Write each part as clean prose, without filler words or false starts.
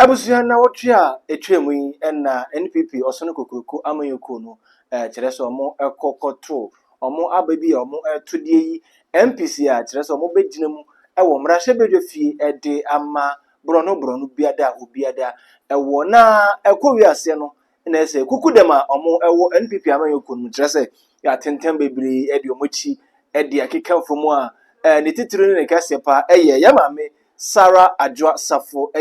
Abusuya na wotwe etwemu yi na NPP osono kokroko amayoko no kire so omo ekokoto omo ababi omo etodie yi MPC a kire so omo begina mu ewo mrahye bedwefie de ama brono biada obiada ewo na ekowi ase no na ese kukudem a omo ewo NPP amayoko no kire se ya tentem bebre de omochi de akekafo mu a ne titire ne kase pa yamame Sarah Adwoa Safo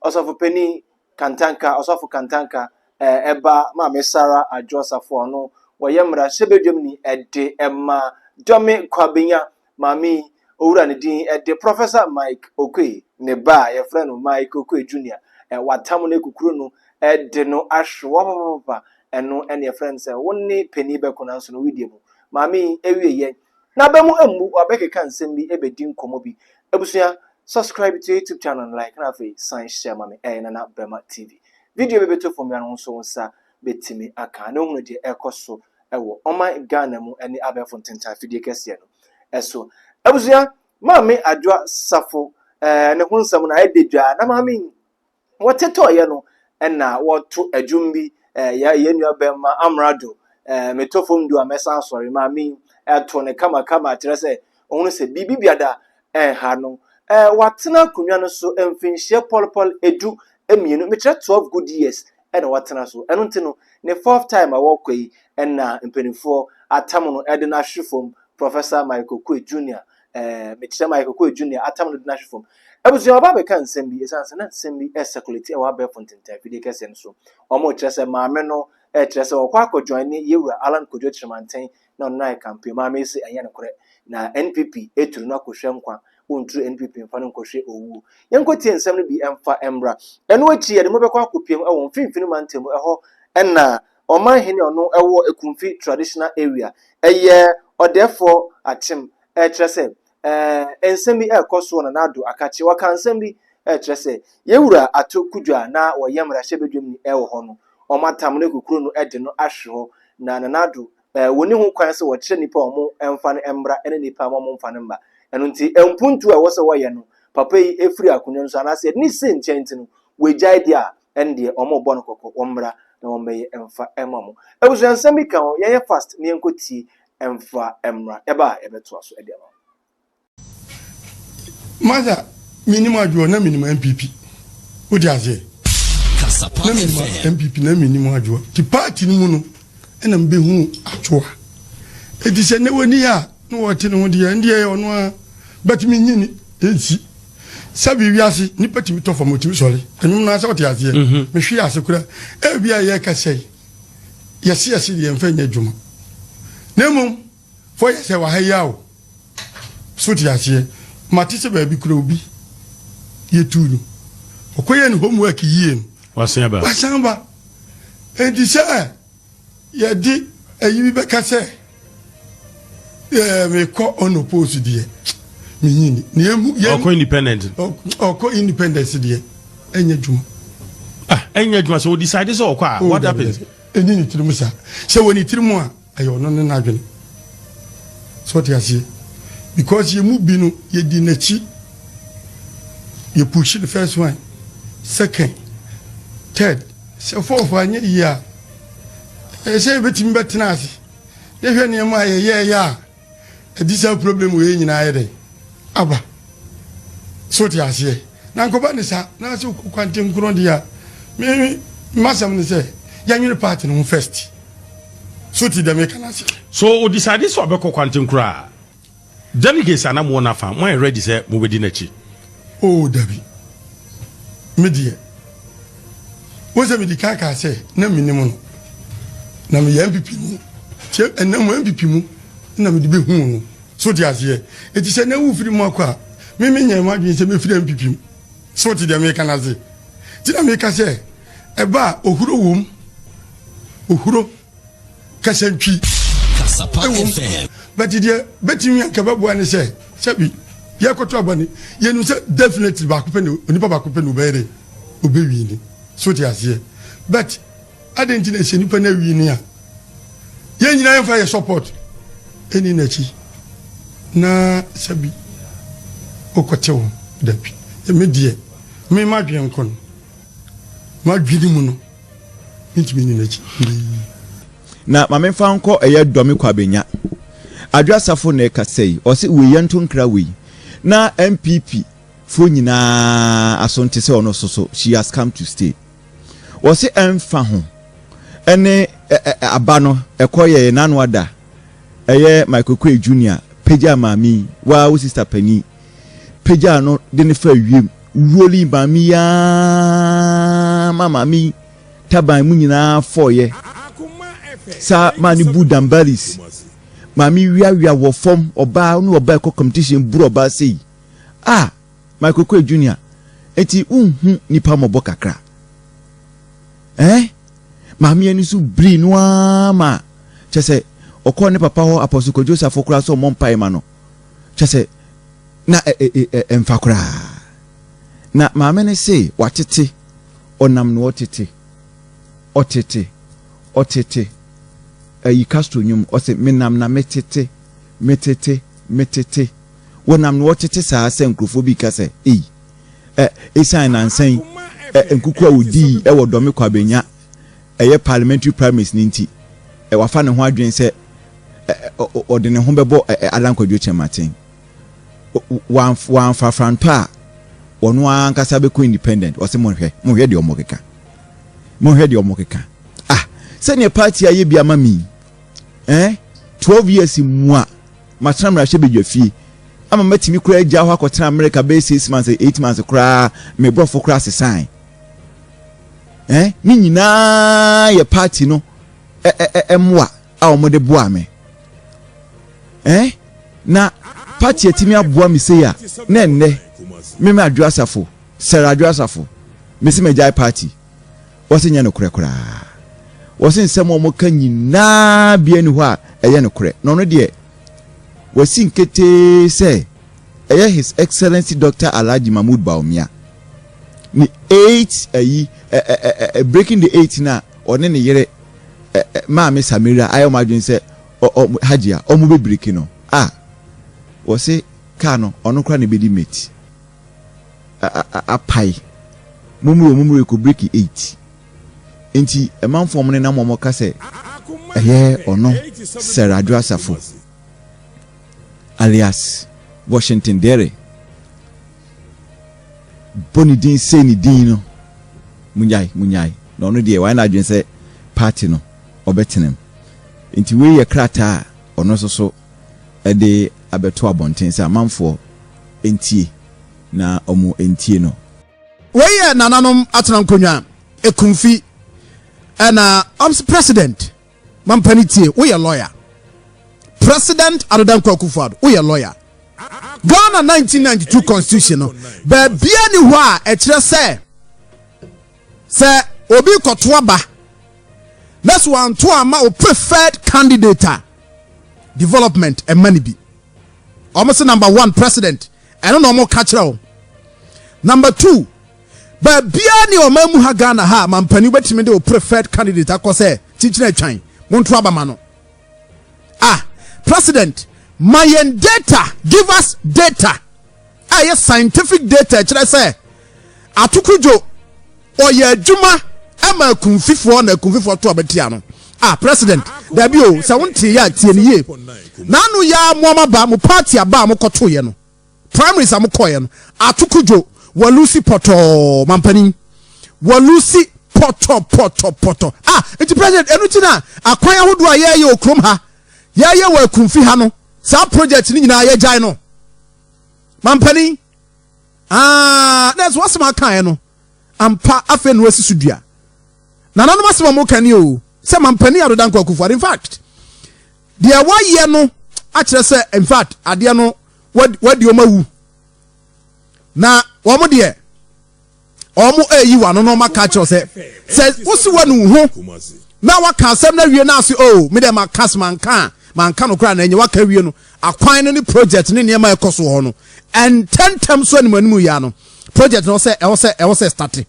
Osofo Penny Kantanka, Osofo Kantanka, Eba, Mame Sarah, Adwoa Safo, no, Wayamra, Sebedumni, Ede, Emma, Dome Kwabinya, Mami, Ura Nidin, Ede, Professor Mike Okwe, Neba, your friend of Mike Okwe Jr., and what Tamone Kukrunu, Ede no Ash, Wapa, and no any friends, one penny beconance no widium. Mami, every year. Nabamu emu, Abeka can send me Ebedin Komobi, Ebusia. Subscribe to YouTube channel like na fe sign share mame na Bema TV. Video be beto for me an so nsa betimi aka na hunu de ekoso ewo oman Ghana mu ene abefo tenta fidie kese no. Eso abusuya mame Adwoa Safo ne hunsam na ededwa na mame woteto ye no na woto adwumbi ya yenua Bema amrado metofom du amesa asori mame eto ne kama kire se ohunu se bibibiada ha no watena kunwa no so emfinhye polpol edu emienu metre 12 good years ena watena so eno ntino ne fourth time awokɔ yi ena mpenifo atam no ede na hwefom Professor Michael Kwe Jr. Metre Michael Kwe Jr. atam no de na hwefom abusu oba be kan sembi esanse na sembi circulate e wa be fontenta fide kese nso omo kyerese maame no kyerese okwa akɔjoin ne yewura Alan Kojo Chimanten na online campaign maame se anya ne kore na NPP eturu na kohwɛ nkwa ontru NPP mfano nkohwe owu yenkotie nsɛm no bi emfa emra eno achi ye de mobekɔ akopiem ɛwɔ mfimfini mantemu ɛhɔ ɛna ɔman hene ɔno ɛwɔ Ekumfi traditional area ɔdefo akyem kyerɛ sɛ ensɛm bi ɛkɔso na nado akache waka nsɛm bi kyerɛ sɛ yewura ato kudwa na wɔyɛ mrahye bedwam ni ɛwɔ hɔ no ɔmatam no kokuro no ɛde no ahwe hɔ na nado woni ho kwan sɛ wɔkyerɛ nipa ɔmo emfa no embra ɛne nipa ɔmo mfa no mba eno nti empuntu a wose woye no papa yi efiri akunyo nso anase ni se nkyenti no wegyae dia ende omo bɔ no kokɔ ommra na ombeye emfa emamo ebusu nsɛm bi kan ye fast ne enkotie emfa emra eba ebeto aso ede ma maza minimum adwo na minimum MPP odi aze na minimum MPP na minimum adwo ti party ni mu no ena mbehu atwoa edi se ne woni a no wote no de ya ndie ono a batimi nyini ensi sabi wiase ni patimi to fo motimi sole enum na asa wote ase me hwi ase kura e bia ye ka sei yesi de emfa nya dwuma nemum fo ye se wa ha ya o so ti ase mati se ba bi kura obi ye tulu okoye no homework yie no wasamba edi se ye di ayi be ka se me ko on oppose die minyini ne emu oko independent oko independence die enya dwuma enya dwuma so decide so oko what happens eni ni tirimu sa se woni tirimu a ayo no ne na adwene so ti asie because ye mu bi no ye di nachi ye push the first one second third so fourth anya ya se betimi betena ase ye hwe ne ma ye ya this problem we nyina ayede aba so ti ase na nkoba ne sa na so kwante nkuro dia me masam ne se ya nwere party no first so ti dem kana se so o decide so be kwante nkuro delegates ana mo na fa mo ready say mo bedi na chi oh dabi media wo se me di kaka se na minimum no na me MPP mu che enam MPP mu na me di be hu no so ti ase eti se na wu firi mu akwa me nya ma dwen se me firi MPP so ti dem kana se ti na me ka se eba ohuro wom ohuro kasantwi kasapa FM but dia betimi akaba bo ane se sabi ye koto abani ye nu se definitely ba ko pe ni onipa ba ko pe no be obewi ni so ti ase but identity se nipa na wi ni a ye nyina ye fa ye support eni na chi na sabi okotewo dabi e me die me ma dwen kon ma dwidi mu no ntimi ni nachi na mame fa nko eye domi kwa benya Adwoa Safo na ka sei o se we yento nkra we na MPP fo nyina asonte se ono so she has come to stay o se emfa ho ene aba no ekoye nanu ada eye Michael Kwe Junior peja mami wa wo sister pani peja no de ne fa wiem roli mami ya mama mi taban mu nyina foye sa mani budambalis mami wia wo form oba no oba ko competition bro oba sei Michael Kwe Junior eti unhu nipa mobo kakra mami ani su bri no ama chese okọ ne papa ho Apostle Kojo Safo kura so mompai ma no chese na emfakura na mama ne sei watete onam no otete ayi Castro nyum ose menam na metete wonam no otete saa se nkrofo bi kase esan na nsan nkuku awudi wo dome kwa benya eye parliamentary primaries ninti wafa ne ho adwen se odene ho bebo alankwadwo chematen wan frafranpa wono ankasa be ko independent ose mohwe de omokeka senior party aye bia mami 12 years mua matramra hye bedwafie ama matimi kura agya ho akotena America be 6 months 8 months kura me brofo kura sesan ni nyina ye party no emwa a omode boa me na party atimi aboa me sei a na enne me Adwoa Safo Sarah Adwoa Safo me se megya party wose nya no kura wose nsem omo ka nyina bia ni ho a eye no kure no no de wasi nkete se eye His Excellency Dr. Alhaji Mahmood Bawumia ni 8 breaking the 8 na one ne yere maame Samira ayo madwen se hajia omo be break no wose ka no ono kra ne bedi mate apai mumuru ko break 8 enti emanfo mo ne na mo ka se ono Sarah Adwoa Safo alias Washington Dere boni din se ni din no munyai no no de why na adwen se party no obetenem enti we ye krata ono so de abeto abonten se amanfo entie na omo entie no we ye nananom atena konwa Ekumfi and president mampanitie we a lawyer President Agradaa Akufo-Addo we a lawyer Ghana 1992 constitution no be bia ni ho a e kire se obi koto aba let's one to ama o preferred candidate development and money be almost number 1 president and no more catch number 2 but bia ni o mamu ha Ghana ha mampani betime de o preferred candidate akose tichire twan monto aba ma no president mayen data give us data scientific data kire say atukujo oye adwuma ama Ekumfifo na Ekumfifo to abetia no president da bi o se wonte ya tie ne ye nanu ya mo ba mo party aba mo koto ye no primaries am koye no atukujo walusi poto mampani walusi poto enti president enuti na akwan ahodo a ye okrom ha ye wa Ekumfi ha no sa project ni nyina ye jai no mampani that's what's my kind no ampa afen wasi sudua na nanu masema mo kan o se mampani Agradaa Akufo-Addo in fact dia wa ye no a kire se in fact ade no wadi o mawu na omo de omo eyi wa no maka kire se wosi wanu ho na waka asem na wie na ase me dem akas manka no kra na enye waka wie no akwan no ni project ni niam ekoso ho no and 10 times so animu ya no project no se e wo se start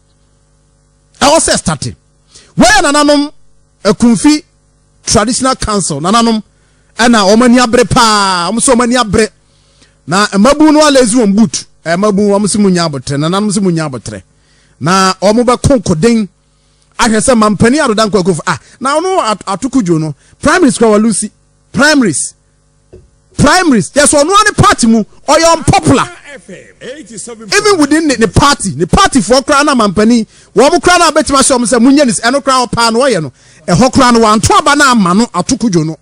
where nananom Ekumfi traditional council nananom ana omani abre pa omso omani abre na mabu no alezi boot mabu omso munya abotre nananom se munya abotre na omo be konkoden ahwese mampani Adoda Nkwakofu now no atukujo no primaries kwa Lucy primaries yes one party mu or you unpopular even within the party for kra na mampani wo mu kra na betima show say munye ni eno kra opa no ye no ho kra no wanto aba na ama no atukujo no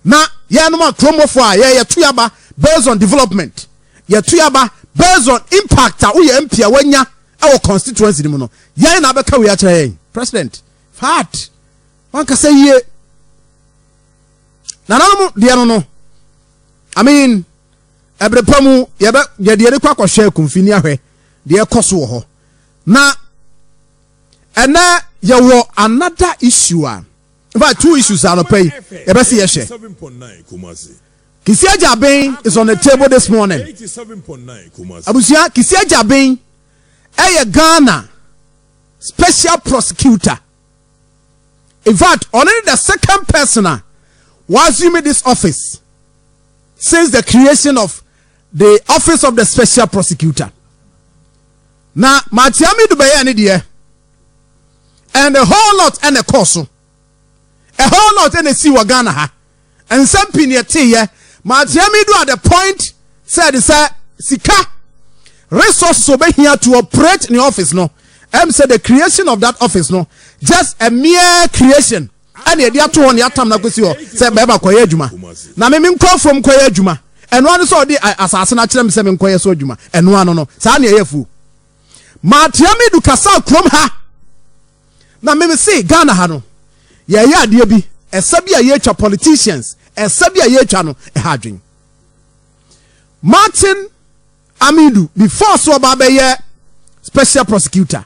na ye no ma kromofo a ye to yaba based on development ye to yaba based on impact we MP a wanya our constituency mu no ye na be ka we a kire president fat one ka say ye na no de no I mean ebrepamu ye de kwa kwahwe Ekumfi ni ahwe de ekoso wo ho na ena ye wo another issue in fact two issues are pay ye be se ye hye Kisia Jabin is on the table this morning. Abusia Kisia Jabin a Ghana special prosecutor. In fact, only the second person was assuming this office since the creation of the office of the special prosecutor. Now, Matiami Dubaya Nidia and a whole lot and a course, a whole lot and a Siwa Ghana, and some pinia Matiami do at the point said, Sika resources obey here to operate in the office. No, said the creation of that office, no, just a mere creation. And the other two on the atom, said Baba Koya Juma. Now, me call from Koya Juma, and one saw the assassination, 7 Koya so Juma, and one no, Sani Efu. Matiami do Kasa Krom ha. Now, me say Ghana Hano, ya dear a Sabia Yecha politicians. A Sabia ye channel a harding. Martin Amidu before so Babaye special prosecutor.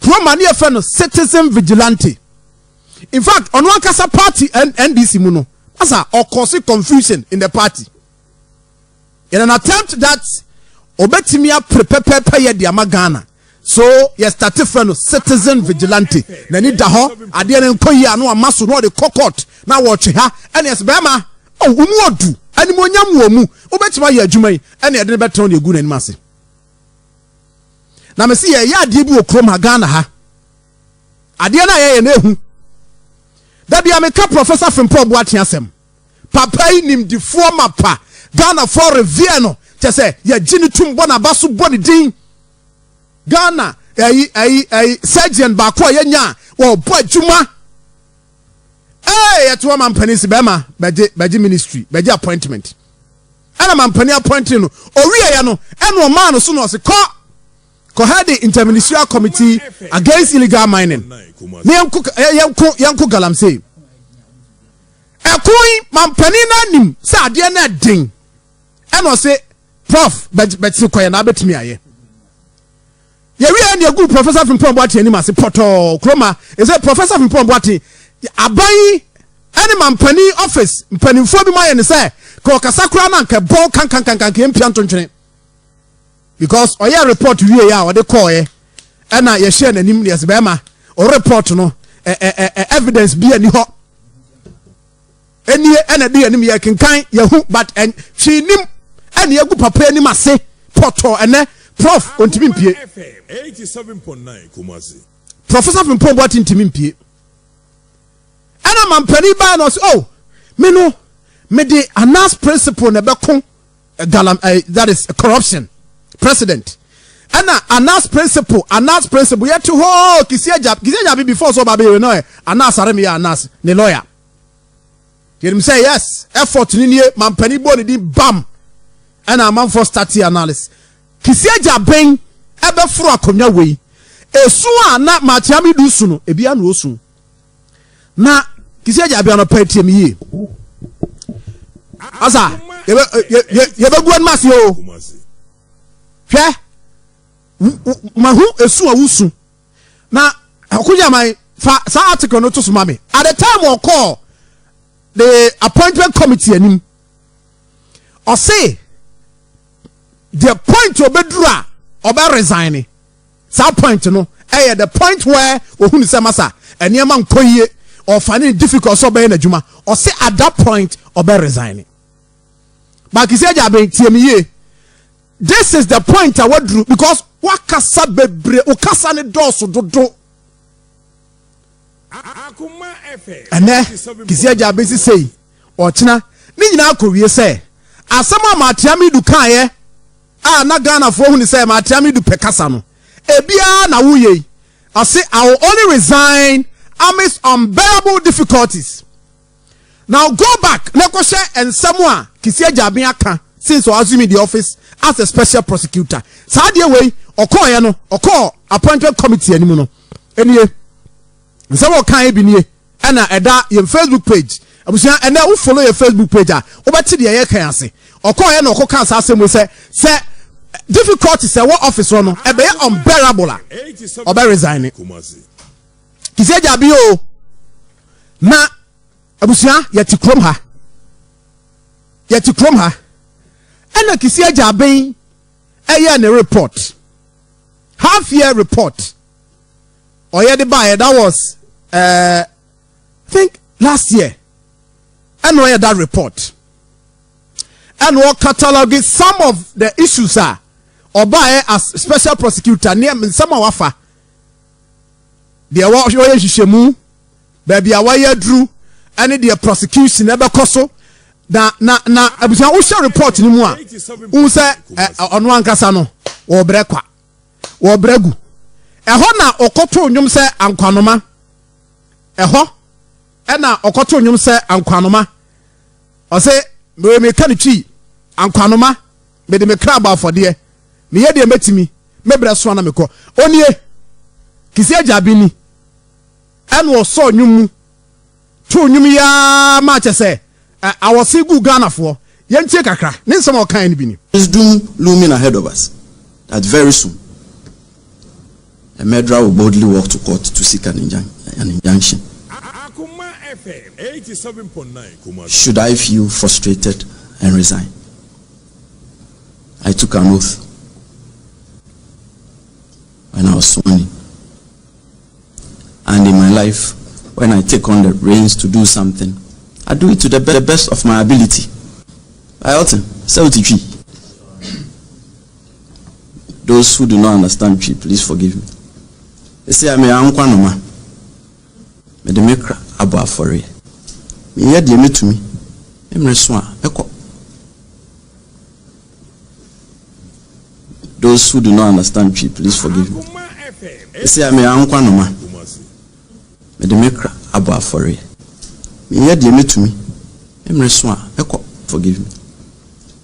Pro-mania fellow citizen vigilante. In fact, on one Kasa party and NDC Muno, as or causing confusion in the party. In an attempt that Obetimia prepare the Amagana. So you started fellow citizen vigilante. Nani daho adiene nkoyi anu amaso no de kokot na wo twe ha ene yes bema umu odu ani mo nyam wo mu obetima ye adwuma yi ene ye de beton de gu nani mase na me se ye ya de bi okrom ha Ghana ha ade na ye na ehu da bia me ka professor Fimpo Boate asem papa yi nim di former pa Ghana for review no che se ye gini tum bona baso boni din Ghana surgeon bakwa yenya wo bo adwuma yeto man panisi bema beje ministry beje appointment ana man pani appointing no owie ya no eno o man so no se ko head the interministerial committee against illegal mining ne yanko galamsey ekoi man pani na nim se ade na den eno se prof beje ko na betimi aye we and your good Professor Fimpo Boate ani mase poto kroma is a Professor Fimpo Boate abai any man penny office penny fo bi ma ye ne say ko kasakura na nke bon kan empia ntontwene because oya report wie ya o de call ye na ye share nanim yes be ma o report no evidence bi ani ho eni na de anim ye kenkan ye hu but en she nim ani agu papa ani mase poto ene Prof ontimi mpie 87.9 Kumasi. Professor Fimpo Boate ntimi mpie. Ana mampani ba no so me no me the announce principle na beko that is corruption president. Ana announce principle yet to ho kisia jab before so babe we no announce arem ya announce ne lawyer. Him say yes effort ni nie mampani bo ni di bam. Ana man for start analysis. Kisia Jabin ebe furu akonya wei esu na Matiami du su no ebia na osu na Kisia Jabin no patie mi ye asa ye be guan mase o hwe mahu esu a wusu na akonya mai fa sa article no to so mame at the time we call the appointment committee anim or say the point obedura oba resign that point no the point where ohunu se masa eniema nkoyie or finding difficult so be na adwuma or say at that point oba resign but Kisia Jabin tiemiye this is the point I would do because wakasa bebre ukasa ne dɔɔso dodo ɛnɛ Kisi Agyabe sei ɔkyena ne nyinaa kɔwie sɛ asɛm a Maatiami du kaeɛ a na Ghanafoɔ hu ne sɛ Maatiami du pɛ kasa no ebia na woyɛ ɔse I will only resign amidst unbearable difficulties. Now go back na kɔhyɛ nsɛm a Kisi Agyabe aka since or assuming the office as a special prosecutor. Sadia way or call appointment committee any no. Anyway, some kind be near and your Facebook page. I was and now follow your Facebook page. Over to the air can say or call and or can't ask him. We say difficulties. Say what office run a be unbearable or by resigning. Kisi Agyabe o na abusia yeti krom ha and Kisi Agyabe a year report half year report or yeah the buyer that was I think last year and where that report and what catalog some of the issues are or buy as special prosecutor near some of wafa there was shemu baby awaya drew and the prosecution never koso na abusia wo share report ni mu a wo se ono ankasa no wo brekwa wo bregu eho na okoto nwum se ankwanoma eho na okoto nwum se ankwanoma o se me ka ne twi ankwanoma me de me kra ba afode me ye de metimi me bre so na me ko onie Kisi Agyabe ni eno so nwum to nwum ya ma che se I was saying good Ghana for Yentie kakra. Nin some kind bini. Is doom looming ahead of us. That very soon a murderer will boldly walk to court to seek an injunction. Should I feel frustrated and resign? I took an oath when I was sworn in. And in my life, when I take on the reins to do something, I do it to the best of my ability. I ought those who do not understand tree, please forgive me. They say I may ankwanoma. Me de mekra abo afore. Me ye de metumi. Emre so a eko. Those who do not understand tree, please forgive me. They say I may ankwanoma. Me de mekra abo afore. Me ye de metumi. Emre so a eko. Forgive me.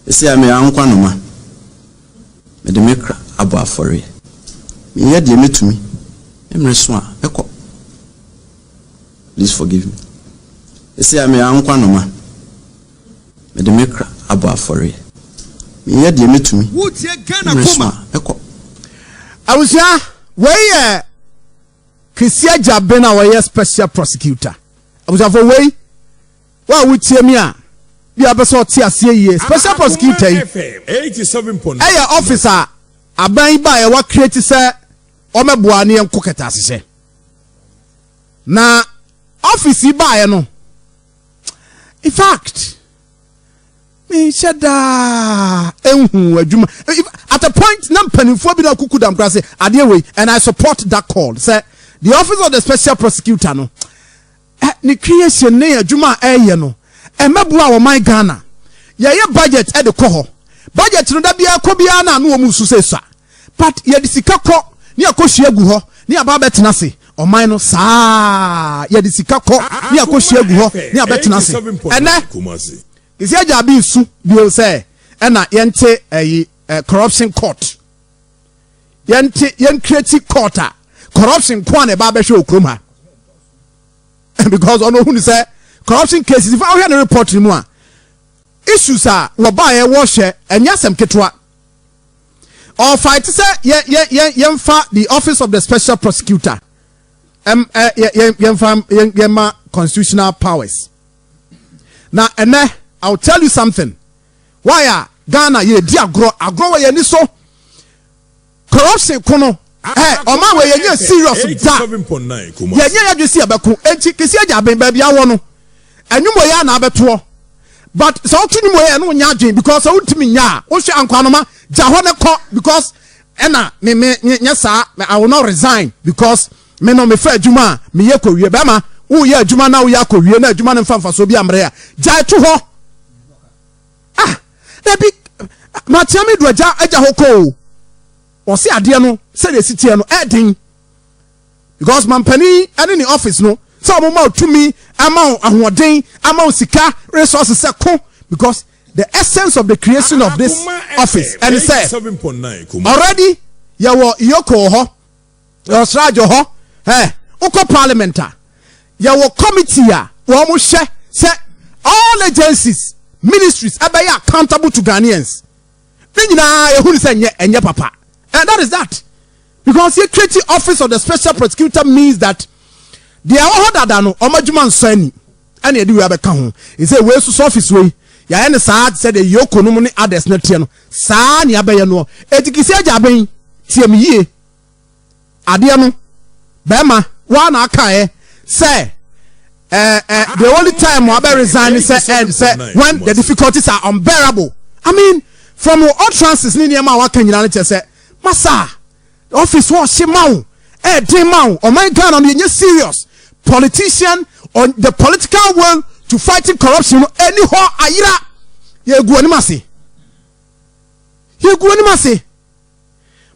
They say I may ankwanoma. Me de mekra abo afore. Me ye de metumi. Emre so a eko. Please forgive me. They say I may ankwanoma. Me de mekra abo afore. Me ye de metumi. Emre so a eko. Awusia wey Kisi Agyabe na wey special prosecutor. Awusia for wey wa wutie mi a bi abeso ti ase ye special prosecutor yi 87.9 eya officer aban ba ye wa create say o meboa ne enko keta asese na office ba ye no in fact me shada enhu adwuma at a point na mpanimfo bi na kuku dam kra say ade we and I support that call say the office of the special prosecutor no ni creation ne adwuma eye no emebua wo my Ghana ye budget e de ko ho budget no da bia ko bia na no mu su sesa but ye de sika ko ni akohia gu ho ni aba betena se o my no saa ye de sika ko ni akohia gu ho ni abetena se ene Kisi Agyabe su bi say na yente corruption court yen create court corruption kwa na ba be hwe okrom ha because ono hu ni say corruption cases if I hear the report ni mu a issues are wo ba ye wo hwe enya sem ketwa or fight say yemfa the office of the special prosecutor yemfa constitutional powers now ene I'll tell you something why Ghana ye di agro we ye ni so corruption kono oma we ye serious da ye adwesi abeko enti Kisi Agyabe ba bia wo no enwumo ya na abeto but so tunimo ya no nya adwen because so ntimi nya wo hwe ankwanoma ja ho ne ko because ena me nyesa I will not resign because me no me fa adwuma me ye kowie be ma wo ye adwuma na wo ye akowie na adwuma ne mfa so bi amre ya jai to ho na bi ma tiami do aja ho ko o se ade no se de sitie no edin because mampani ane ni office no so mo ma tumi ama ahoden ama sika resources se ko because the essence of the creation of this office and say already yawo yoko ho yosrajo ho uko parliamentar yawo committee a wo mo hye say all agencies ministries abaya accountable to Ghanaians nyina ehunu say enye papa and that is that because the creative office of the special prosecutor means that the order no omadwuma nsani and edi we abeka ho he say we so office we ya ene saa said the yoko no ne others na tie no saa ne abeye no etikisi aja ben tie me yie ade no be ma wa na aka say the only time we be resign say when the difficulties are unbearable. I mean from all trances ni ma wa kan nyina ne say masa office wo shemaw maw o my God on the serious politician on the political will to fighting corruption any ho ayira ye gu ani mase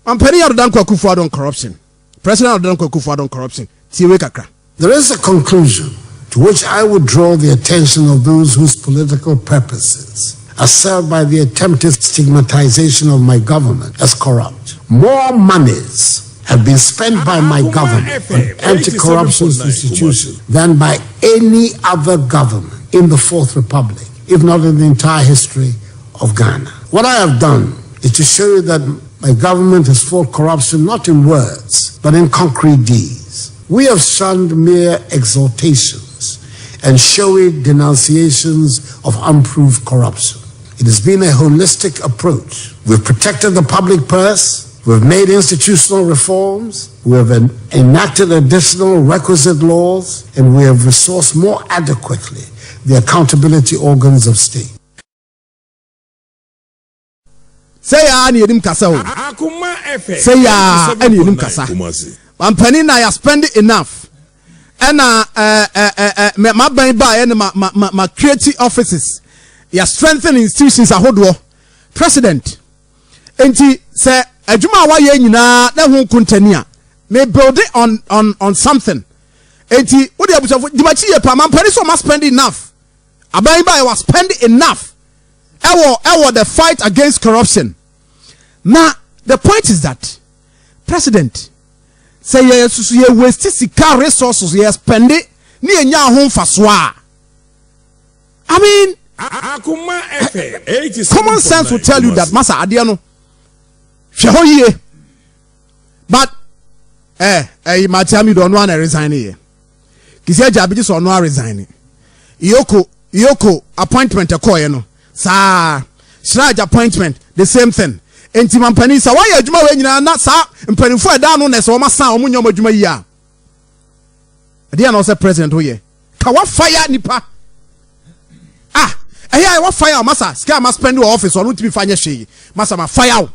ampani adodan kwakufu adon corruption president adodan kwakufu adon corruption tiwe kakra. There is a conclusion to which I would draw the attention of those whose political purposes are served by the attempted stigmatization of my government as corrupt. More monies have been spent by my government on anti-corruption institutions than by any other government in the Fourth Republic, if not in the entire history of Ghana. What I have done is to show you that my government has fought corruption not in words, but in concrete deeds. We have shunned mere exhortations and showy denunciations of unproved corruption. It has been a holistic approach. We've protected the public purse. We've made institutional reforms. We have enacted additional requisite laws, and we have resourced more adequately the accountability organs of state. Say ya ani edim kasa o. Say ya ani edim kasa. Mampani na ya spend enough. Ena ma ban ba ya ma creative offices. Ya strengthen institutions ahodo. President. Enti say adwuma wa ye nyina na hu kuntania. May build it on something. Enti wo de abusafo dimachi ye pa mampani so ma spend enough. Aban ba was spend enough. Ewo the fight against corruption. Now the point is that president say ye waste sika resources ye spend it ni enya ho mfaso a. I mean common sense will tell you that masa ade no hwe ho yie but Matiami do no na resign here kisi Ghpage so no resign Yoko appointment e no sa Shraj appointment the same thing enti mampani sa why adwuma we nyina na sa mpanifo eda no na so ma san o munyom adwuma yi a ade na o say president ho ye ka wa fire nipa I wa fire masa ska ma spend office on to be fanya hwe masa ma fire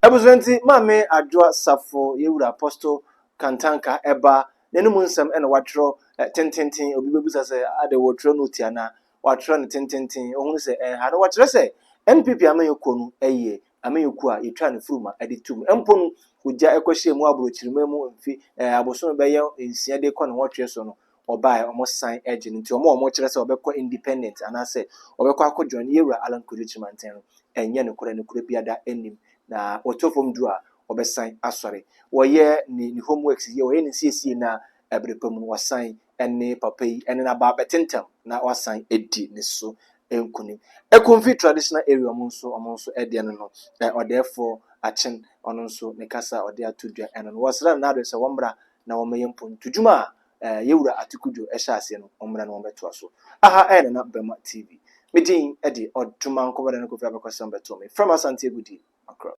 Ebuzenti mame Adwoa Safo yewura apostle kantanka eba nenum nsem ena watro tententen obi bebusa se ade wotro no tiana watro ne tententen ohun se ha no watro se NPP amanyoku no eye amanyoku a yetwa ne furuma ade tum emponu oja ekohye mu abrochirima mu mfi aboso beye ensia de kɔ ne wotwe so no obai omo sign edge nti omo kire se obekɔ independent anase obekɔ akɔjoin yewura Alan Kuruchimanten no enye ne kure biada enim na otofom du a obesan asɔre wɔyɛ ni homeworks ye wɔyɛ ne siesie na ebrepam no wasan ene papa yi ene na ba betentem na wasan edi ne so enkunim Ekumfi traditional area ɔmo nso ɛde no ɔdefo achen ɔno nso ne kasa ɔde atodua ene no wɔsra na ado sɛ wɔmbra na wɔmɛyɛ mpontudwuma yewura atikudwo ɛhyɛ ase no wɔmbra na wɔbɛtoa so aha ɛne na Bema TV medin ɛde ɔtuma nkɔbɔda no Kofi abɛkɔsɛm bɛto me from Asante Gudi Accra.